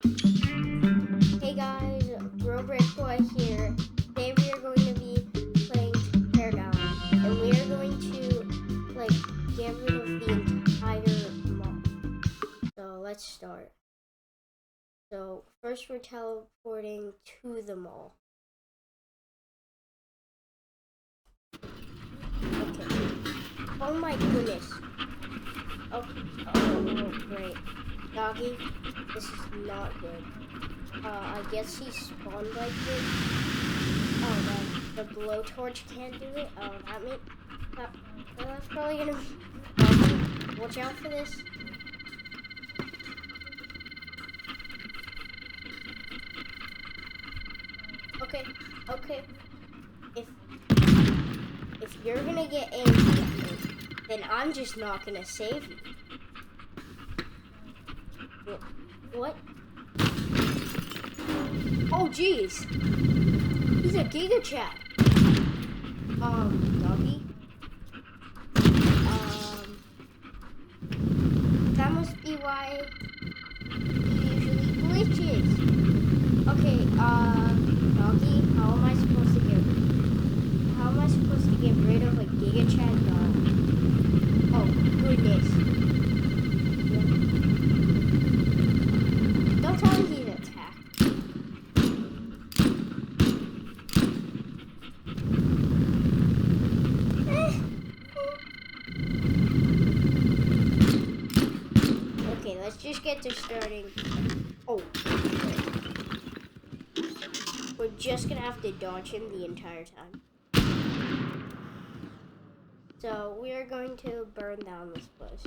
Hey guys, Boy here. Today we are going to be playing Teardown, and we are going to get rid of the entire mall. So let's start. So first we're teleporting to the mall. Okay. Oh my goodness. Oh great. Doggy, this is not good. I guess he spawned like this. Oh, the blowtorch can't do it. Oh, that's probably gonna be. Watch out for this. Okay. If you're gonna get angry at me, then I'm just not gonna save you. What? Oh, jeez. He's a Giga Chat. Doggy. That must be why he usually glitches. Okay, Doggy, how am I supposed to get rid of a Giga Chat dog? Oh, goodness. Don't tell me he's attacked. Okay, let's just get to starting. Oh. We're just gonna have to dodge him the entire time. So we are going to burn down this place.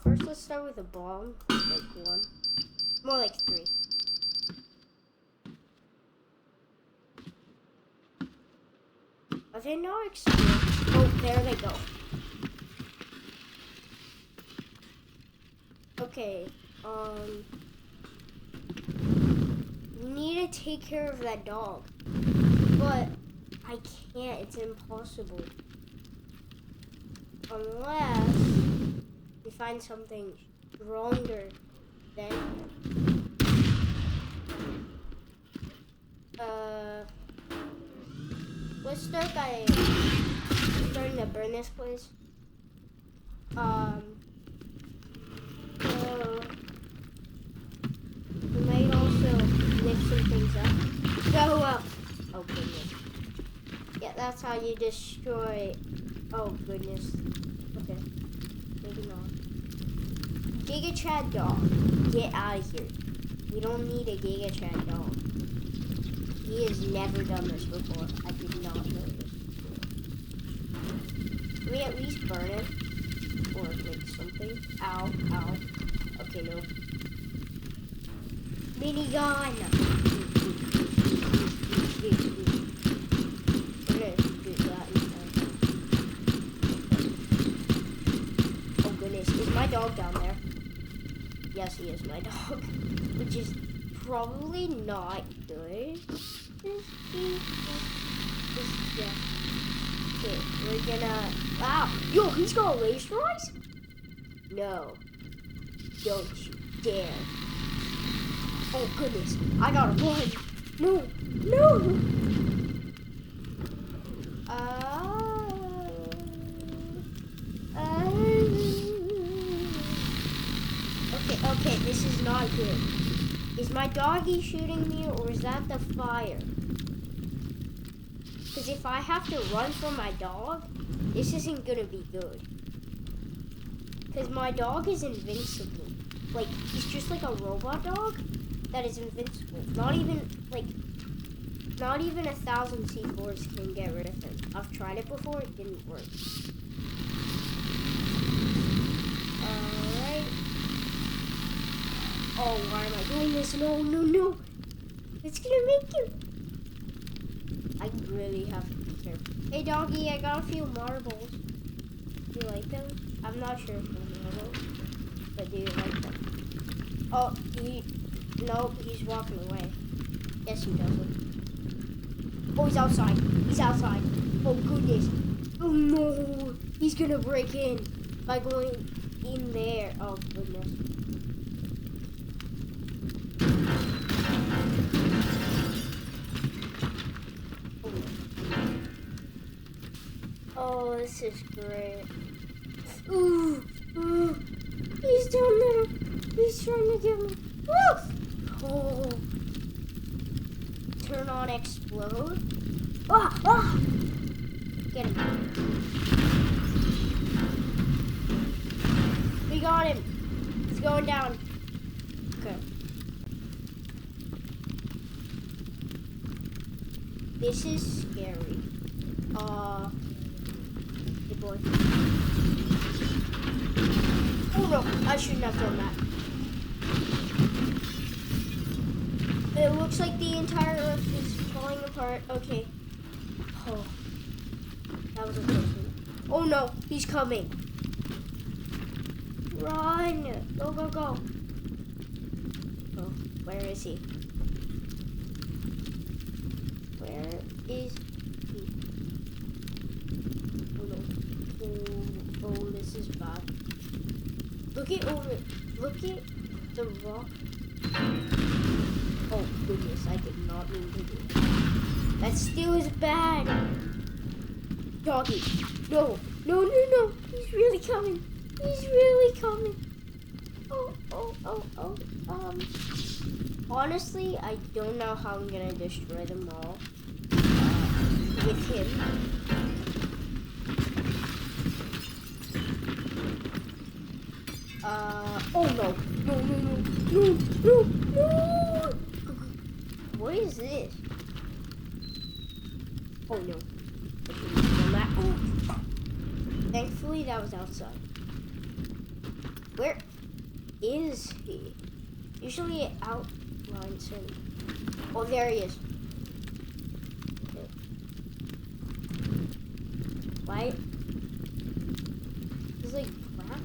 First let's start with a bomb. Like 1. More like 3. Are they not exploding? Oh, there they go. Okay, we need to take care of that dog. But I can't, it's impossible. Unless we find something stronger than let's start by starting to burn this place. We might also lift some things up. Go up! Oh goodness. Yeah, that's how you destroy. Oh goodness. Okay. Maybe not. Giga Chat dog. Get out of here. We don't need a Giga Chat dog. He has never done this before. I did not know this before. Can we at least burn it? Or like something? Ow, ow. Okay, no. Minigun! We're gonna do that instead. Oh goodness, is my dog down there? Yes, he is my dog. Which is probably not good. Yeah. Okay, we're gonna... Wow! Yo, he's got a laser eyes? No. Don't you dare. Oh goodness, I gotta run. No. Okay, this is not good. Is my doggy shooting me or is that the fire? Because if I have to run from my dog, this isn't gonna be good. Because my dog is invincible. Like, he's just like a robot dog that is invincible. Not even 1,000 C4s can get rid of him. I've tried it before, it didn't work. Alright. Oh, why am I doing this? No. It's gonna make you. I really have to be careful. Hey doggy, I got a few marbles. Do you like them? I'm not sure if they're marbles, but do you like them? Oh, nope, he's walking away. Yes, he doesn't. Oh, he's outside. Oh, goodness. Oh, no. He's gonna break in by going in there. Oh, goodness. Oh, this is great. Ooh, ooh. He's down there. He's trying to get me. Woo! Oh. Turn on explode. Ah, ah. Get him. We got him. He's going down. Okay. This is scary. Good boy. Oh no, I shouldn't have done that. It looks like the entire earth is falling apart. Okay. Oh. That was a close one. Oh no, he's coming. Run! Go, go, go. Oh, where is he? Where is he? Oh no. Oh, oh, this is bad. Look at the rock. Oh goodness, I did not mean to do that. That still is bad. Doggy. No, no, no, no. He's really coming. He's really coming. Oh, oh, oh, oh. Honestly, I don't know how I'm gonna destroy them all with him. Oh no. No, no, no. No, no, no. What is this? Oh no. Oh. Thankfully, that was outside. Where is he? Usually it outlines him. Oh, there he is. Okay. Why? He's like brown.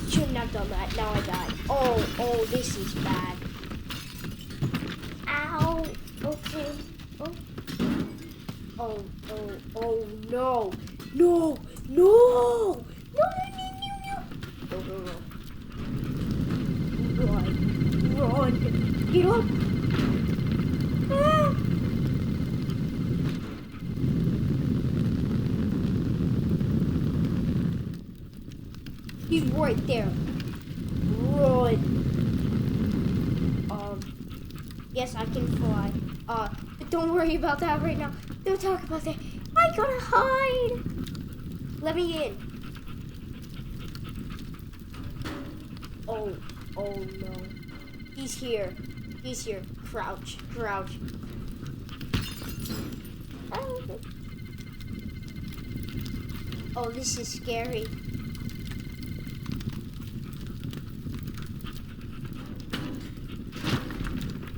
Shouldn't have done that. Now I died. Oh, oh, this is bad. Ow. Okay. Oh. Oh, oh, oh, no. No. No! No, no, no, no, no! Go, go, go. Run. Run. Get up. Ah. He's right there. Run. Yes, I can fly. But don't worry about that right now. Don't talk about that. I gotta hide. Let me in. Oh, oh no. He's here. He's here. Crouch, crouch. Oh, this is scary.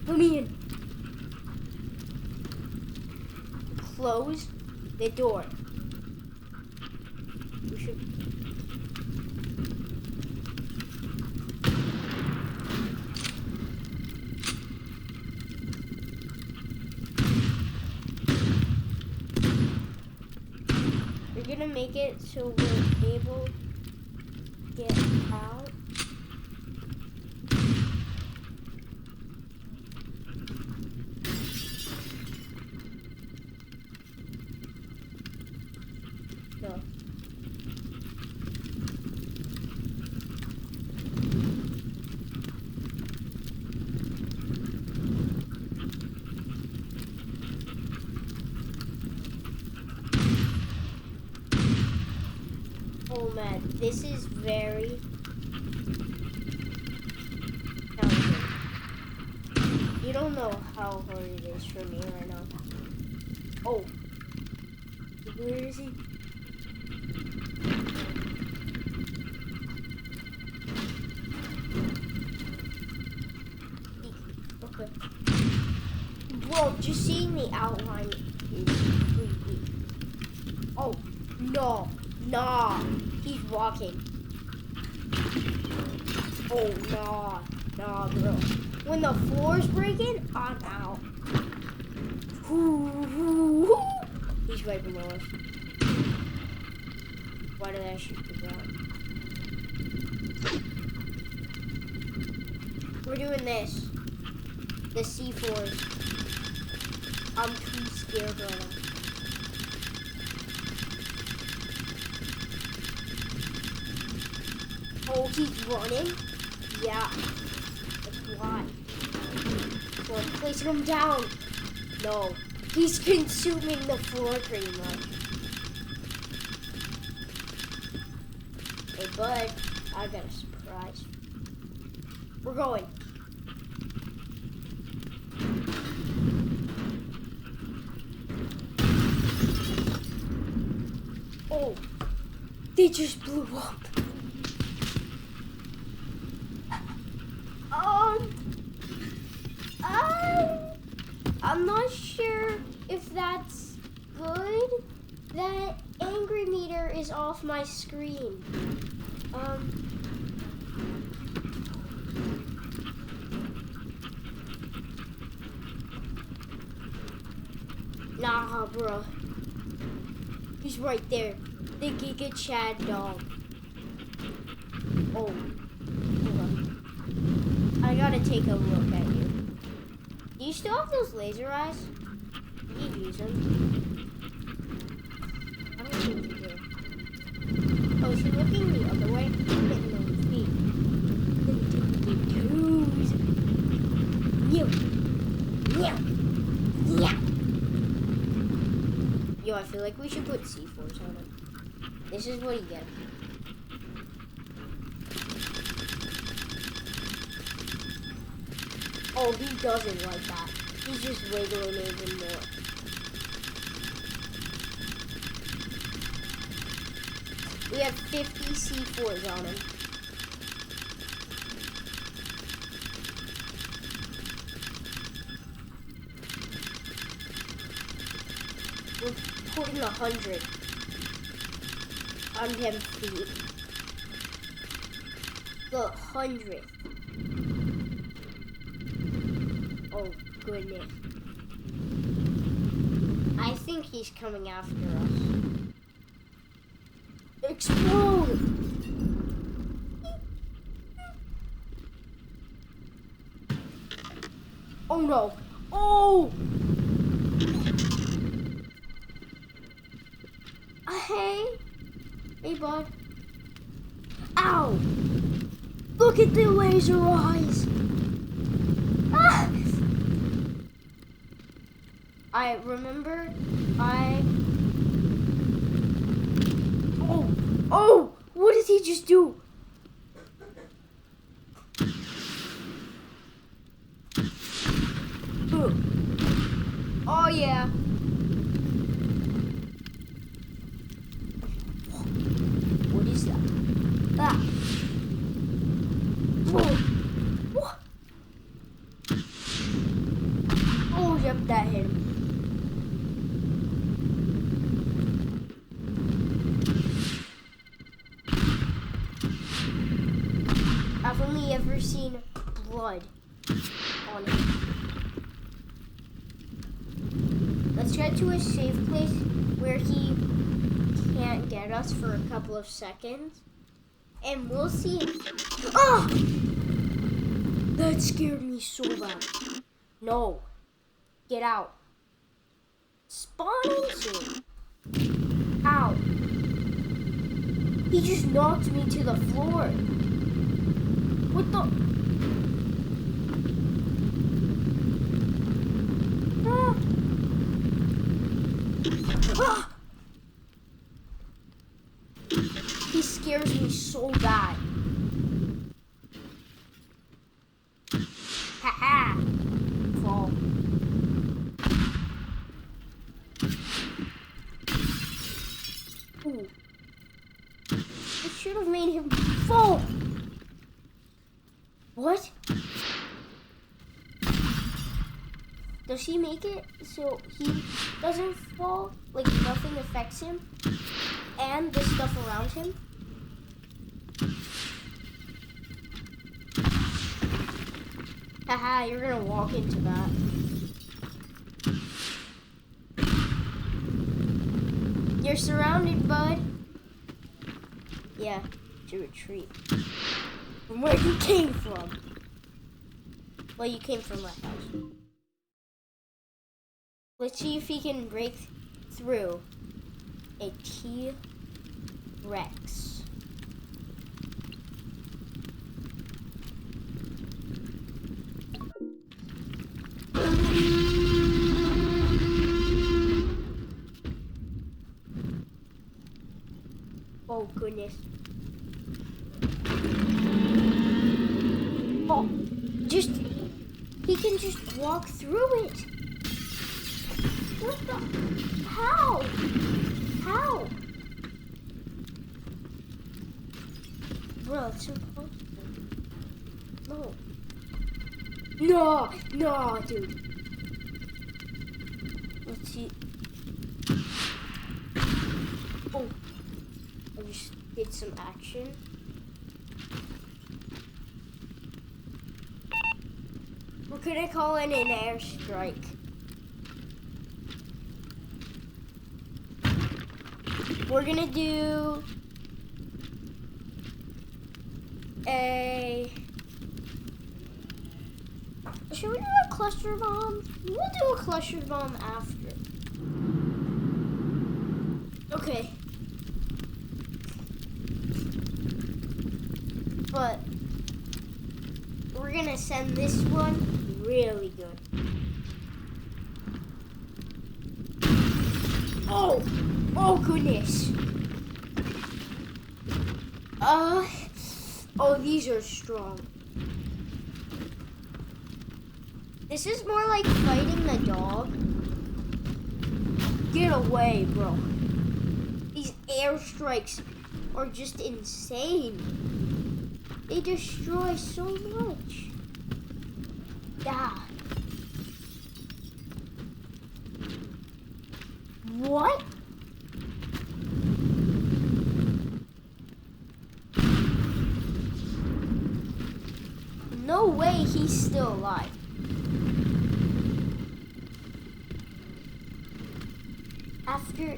Let me in. Close the door. We should. We're gonna make it so we're able to get out. No. Oh man, this is very challenging. You don't know how hard it is for me right now. Oh, where is he? Okay. Bro, just seeing the outline is creepy. Oh, no. Nah, he's walking. Oh, nah, nah, bro. When the floor's breaking, I'm out. He's right below us. Why did I shoot the ground? We're doing this. The C4s. I'm too scared right now. Oh, he's running? Yeah. That's why. So I'm placing him down. No. He's consuming the floor pretty much. Hey, bud. I got a surprise. We're going. Oh. They just blew up. I'm not sure if that's good. That angry meter is off my screen. Nah, bro. He's right there. The Giga Chad dog. Oh. Hold on. I gotta take a look at you. Do you still have those laser eyes? You use them. I don't think you do. Oh, is he looking the other way? I'm getting those feet. Yo, I feel like we should put C4s on him. This is what he gets. Oh, he doesn't like that. He's just wiggling even more. We have 50 C4s on him. We're putting 100 on him feet. The 100th. Oh, goodness. I think he's coming after us. Explode! Oh, no. Oh! Hey. Hey, bud. Ow! Look at the laser eyes! Ah! I remember Oh! What did he just do? Oh, yeah. What is that? Ah! Whoa! What? Oh, yep, that hit him. I've only ever seen blood on him. Let's get to a safe place where he can't get us for a couple of seconds. And we'll see. Ah! That scared me so bad. No. Get out. Spawn soon. Ow. He just knocked me to the floor. What the? Ah. Ah. He scares me so bad. Ha-ha. Fall. Ooh. It should have made him fall. What? Does he make it so he doesn't fall? Like nothing affects him? And the stuff around him? Haha, you're gonna walk into that. You're surrounded, bud. Yeah, to retreat. From where you came from. Well, you came from my house. Let's see if he can break through a T-Rex. goodness. Oh, he can just walk through it. What the? How? How? Bro, it's impossible. No. No, dude. Let's see. Oh, I just did some action. We're gonna call in an airstrike. We're gonna do a... Should we do a cluster bomb? We'll do a cluster bomb after. Okay. But we're gonna send this one really good. Oh goodness. Oh, these are strong. This is more like fighting the dog. Get away, bro. These airstrikes are just insane. They destroy so much. Yeah. What? No way he's still alive. After...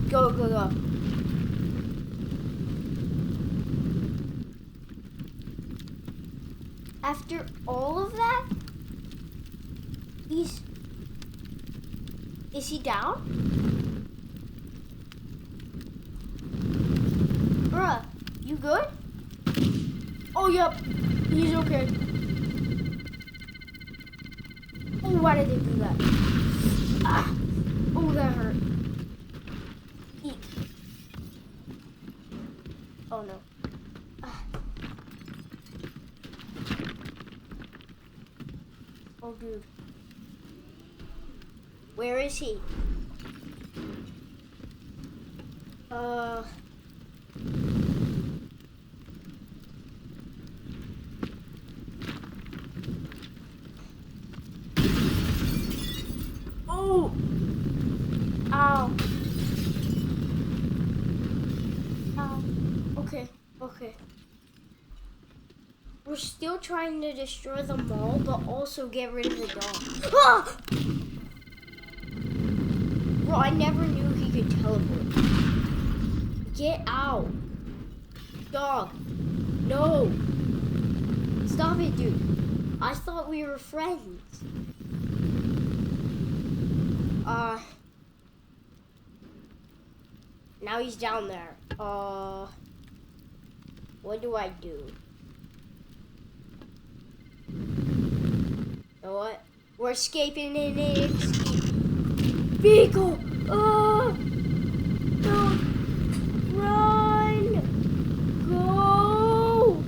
Go. After all of that, is he down? Bruh, you good? Oh, yep, he's okay. Oh, why did they do that? Ah, oh, that hurt. Eek. Oh, no. Ah. Oh, dude. Where is he? Oh! Ow. Ow. Okay. We're still trying to destroy the mall, but also get rid of the dog. Ah! Bro, I never knew he could teleport. Get out. Dog. No. Stop it, dude. I thought we were friends. Now he's down there. What do I do? You know what? We're escaping in an escape vehicle. No. Run. Go.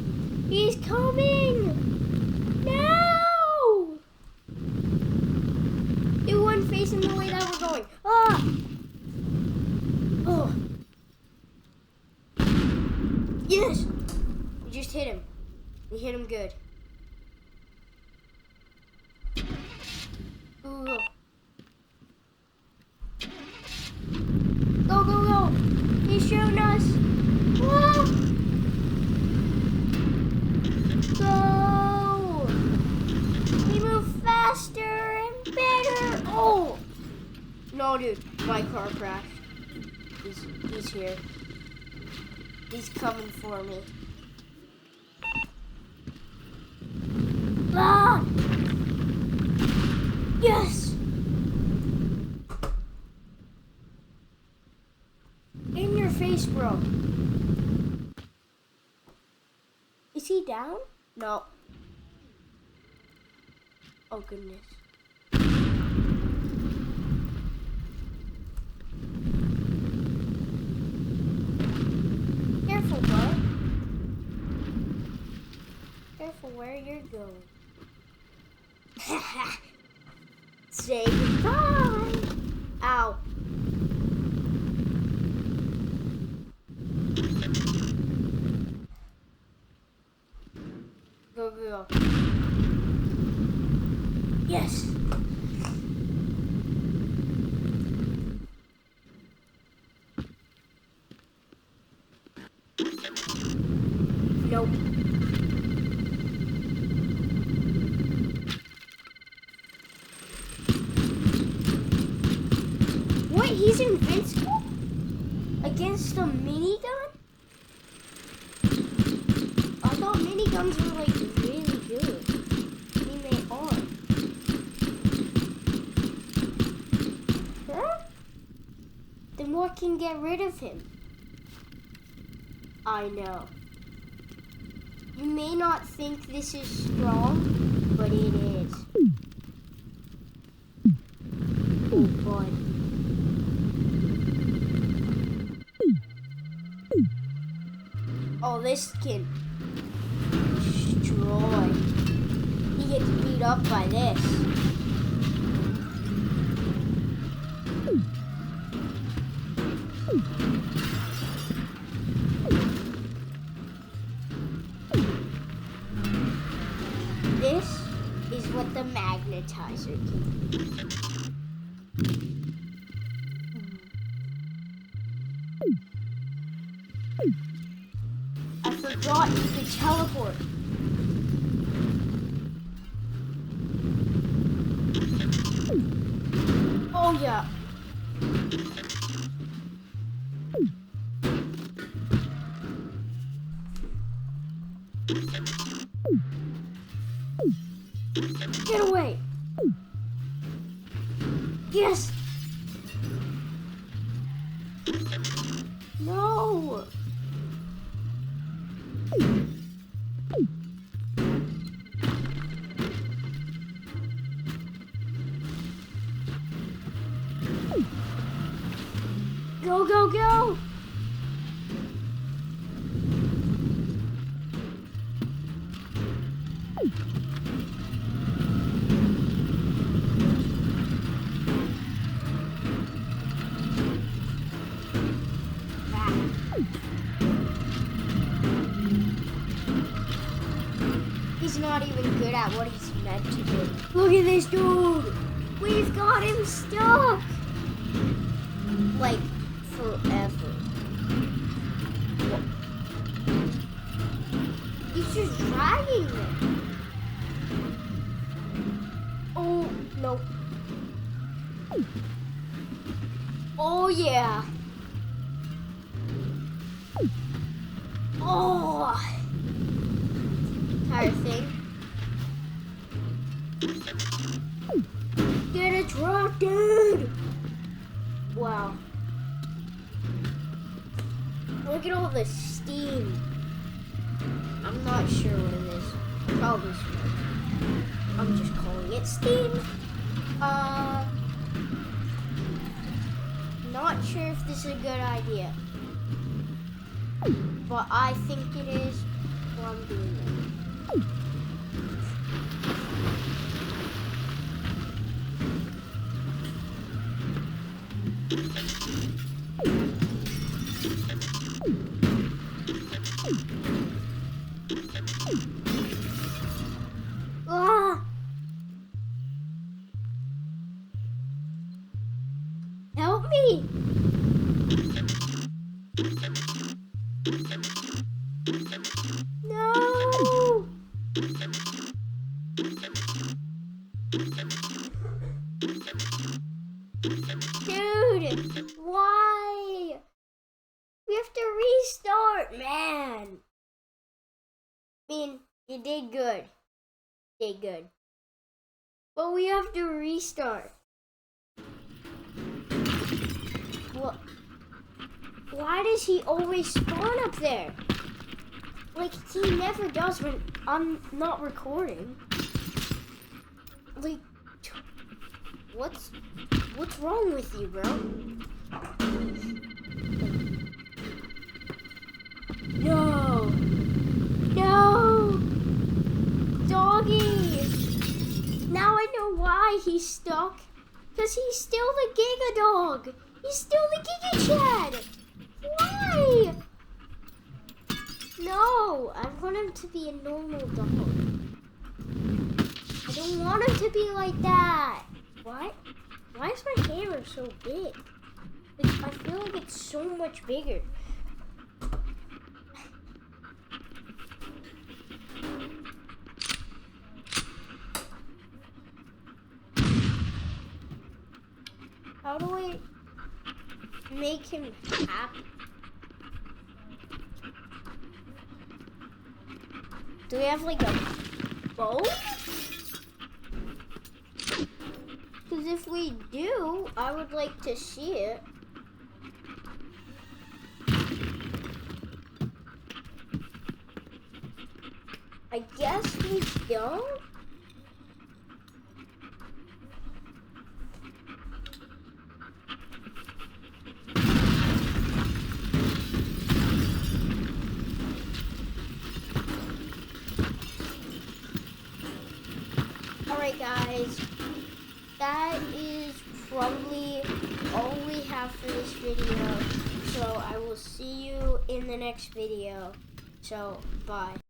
He's coming. No. Do one facing the way that we're going. Ah. Oh. Yes. We just hit him. We hit him good. Ooh. Go. He's shooting us. Ah. Go. We move faster and better. Oh. No, dude. My car crashed. He's here. He's coming for me. Ah! Yes! In your face, bro. Is he down? No. Oh goodness. Careful, bud. Careful where you're going. Say goodbye. Ow. Go. Yes. Nope. What? He's invincible? Against a minigun? I thought miniguns were like really good. I mean, they are. Huh? Then what can get rid of him? I know. You may not think this is strong, but it is. Oh boy. Oh, this can destroy. He gets beat up by this. This is what the magnetizer can do. I forgot you could teleport. Oh yeah. Get away! Yes! No! Go! He's not even good at what he's meant to do. Look at this dude! We've got him stuck! Like, forever. What? He's just dragging them. Oh, no. Oh, yeah. Oh! Entire thing. Get it truck, dude! Wow. Look at all the steam. I'm not sure what it is. Probably smoke. I'm just calling it steam. Not sure if this is a good idea. But I think it is, so I'm doing it. Ah! Help me! No! Dude, why? We have to restart, man. I mean, you did good. But we have to restart. What? Why does he always spawn up there? Like, he never does when I'm not recording. Like, what's wrong with you, bro? No! No! Doggy! Now I know why he's stuck. Because he's still the Giga Dog. He's still the Giga Chad. Why? No, I want him to be a normal dog. I don't want him to be like that. What? Why is my hammer so big? I feel like it's so much bigger. How do I make him happy? Do we have like a bow? Because if we do, I would like to see it. I guess we don't. Alright guys, that is probably all we have for this video. So I will see you in the next video. So bye.